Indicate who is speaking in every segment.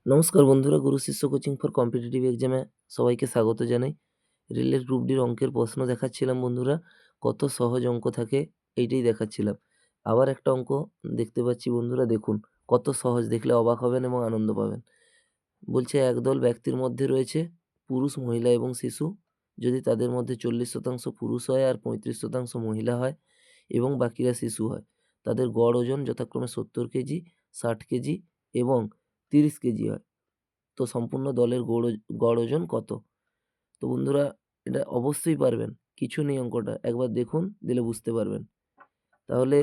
Speaker 1: নমস্কার বন্ধুরা, গুরু শিষ্য কোচিং ফর কম্পিটিটিভ এক্সামে সবাইকে স্বাগত জানাই। রেলের গ্রুপ ডির অঙ্কের প্রশ্ন দেখাচ্ছিলাম বন্ধুরা, কত সহজ অঙ্ক থাকে এইটাই দেখাচ্ছিলাম। আবার একটা অঙ্ক দেখতে পাচ্ছি বন্ধুরা, দেখুন কত সহজ, দেখলে অবাক হবেন এবং আনন্দ পাবেন। বলছে একদল ব্যক্তির মধ্যে রয়েছে পুরুষ, মহিলা এবং শিশু। যদি তাদের মধ্যে 40% পুরুষ হয় আর 35% মহিলা হয় এবং বাকিরা শিশু হয়, তাদের গড় ওজন যথাক্রমে 70 কেজি, 60 কেজি এবং 30 কেজি হয়। তো সম্পূর্ণ দলের গড় ওজন কত? তো বন্ধুরা, এটা অবশ্যই পারবেন। কিছু নেই অঙ্কটা। একবার দেখুন, দিলে বুঝতে পারবেন। তাহলে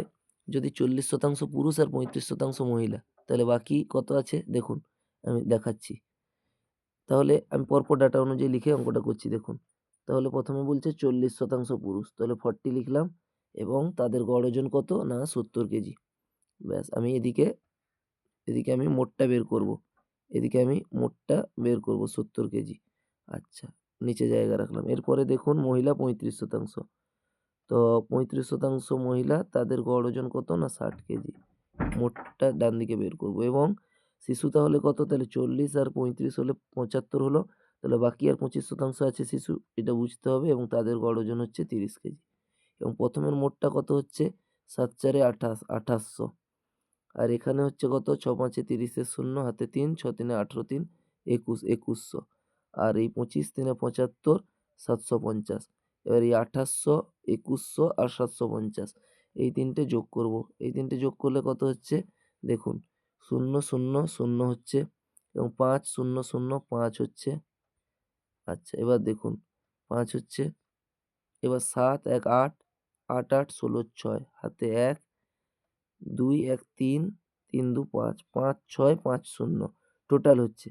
Speaker 1: যদি 40% পুরুষ আর 35% মহিলা, তাহলে বাকি কত আছে দেখুন, আমি দেখাচ্ছি। তাহলে আমি পরপর ডাটা অনুযায়ী লিখে অঙ্কটা করছি, দেখুন। তাহলে ১ম এ বলছে 40% পুরুষ, তাহলে 40 লিখলাম এবং তাদের গড় ওজন কত? না ৭০ কেজি। ব্যাস, আমি এদিকে আমি মোটটা বের করব। এদিকে আমি মোটটা বের করব ৭০ কেজি। আচ্ছা, নিচে জায়গা রাখলাম। এরপরে দেখুন মহিলা ৩৫%। তো ৩৫% মহিলা, তাদের গড় ওজন কত? না ৬০ কেজি। মোটটা ডান দিকে বের করব এবং শিশু তাহলে কত? তাহলে ৪০ আর ৩৫ হলে ৭৫ হলো। তাহলে বাকি আর ২৫% আছে শিশু, এটা বুঝতে হবে এবং তাদের গড় ওজন হচ্ছে ৩০ কেজি। এবং ১ম এর মোটটা কত হচ্ছে? ৭ ৪ এ ২৮০০। আর এখানে হচ্ছে কত? ৬ ৫ এ ৩০ এর ০ হাতে ৩, ৬ ৩ এ ১৮ ৩ ২১, ২১০০। আর এই ২৫ ৩ এ ৭৫, ৭৫০। এবার এই ২৮০০, ২১০০ আর ৭৫০, এই ৩ টে যোগ করব। এই ৩ টে যোগ করলে কত হচ্ছে? দেখুন ০ ০ ০ হচ্ছে এবং ৫ ০ ০ ৫ হচ্ছে। আচ্ছা, এবার দেখুন ৫ হচ্ছে। এবার ৭ ১ ৮, ৮ ৮ ১৬ ৬, হাতে ১, ২ ১ ৩, ৩ ২ ৫, ৫ ৬ ৫ ০ টোটাল হচ্ছে।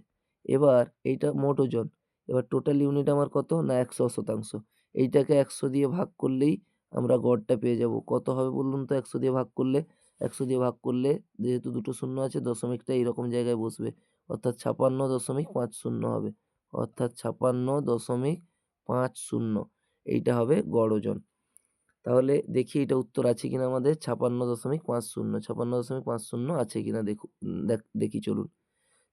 Speaker 1: এবার এইটা মোট ওজন। এবার টোটাল ইউনিট আমার কত? না ১০০%। এইটাকে ১০০ দিয়ে ভাগ করলেই আমরা গড়টা পেয়ে যাব। কত হবে বলুন তো ১০০ দিয়ে ভাগ করলে? ১০০ দিয়ে ভাগ করলে যেহেতু দুটো শূন্য আছে, দশমিকটা এইরকম জায়গায় বসবে। অর্থাৎ ৫৬.৫০ হবে। অর্থাৎ ৫৬.৫০। এইটা হবে গড় ওজন। তাহলে দেখি এটা উত্তর আছে কিনা আমাদের। ৫৬.৫০, ৫৬.৫০ আছে কিনা দেখি চলুন।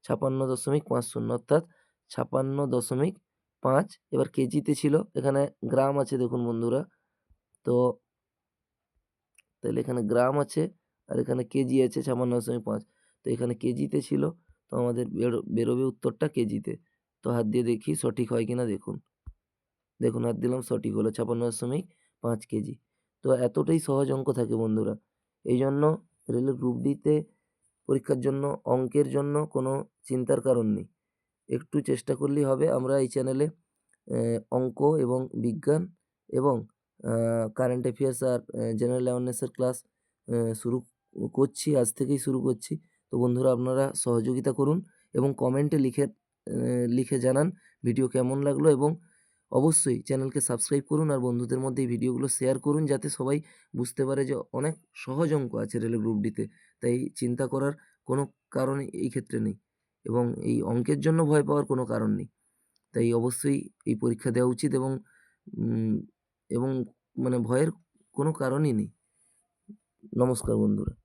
Speaker 1: ৫৬.৫০ অর্থাৎ ৫৬.৫। এবার কেজিতে ছিল, এখানে গ্রাম আছে দেখুন বন্ধুরা। তো তাহলে এখানে গ্রাম আছে আর এখানে কেজি আছে ৫৬.৫। তো এখানে কেজিতে ছিল, তো আমাদের বেরোবে উত্তরটা কেজিতে। তো হাত দিয়ে দেখি সঠিক হয় কিনা দেখুন। দেখুন হাত দিলাম, সঠিক হলো ৫৬.৫ কেজি। তো এতটাই সহজ অঙ্ক থাকে বন্ধুরা। এইজন্য রেলের গ্রুপ ডিতে পরীক্ষার জন্য অঙ্কের জন্য কোনো চিন্তার কারণ নেই। একটু চেষ্টা করলেই হবে। আমরা এই চ্যানেলে অঙ্ক এবং বিজ্ঞান এবং কারেন্ট অ্যাফেয়ার্স আর জেনারেল অ্যাওয়ারনেসের ক্লাস শুরু করছি, আজ থেকেই শুরু করছি। তো বন্ধুরা, আপনারা সহযোগিতা করুন এবং কমেন্টে লিখে জানান ভিডিও কেমন লাগলো এবং অবশ্যই চ্যানেলকে সাবস্ক্রাইব করুন আর বন্ধুদের মধ্যে এই ভিডিওগুলো শেয়ার করুন, যাতে সবাই বুঝতে পারে যে অনেক সহজ অঙ্ক আছে রেলের গ্রুপ ডিতে। তাই চিন্তা করার কোনো কারণ এই ক্ষেত্রে নেই এবং এই অঙ্কের জন্য ভয় পাওয়ার কোনো কারণ নেই। তাই অবশ্যই এই পরীক্ষা দেওয়া উচিত এবং উম এবং মানে ভয়ের কোনো কারণই নেই। নমস্কার বন্ধুরা।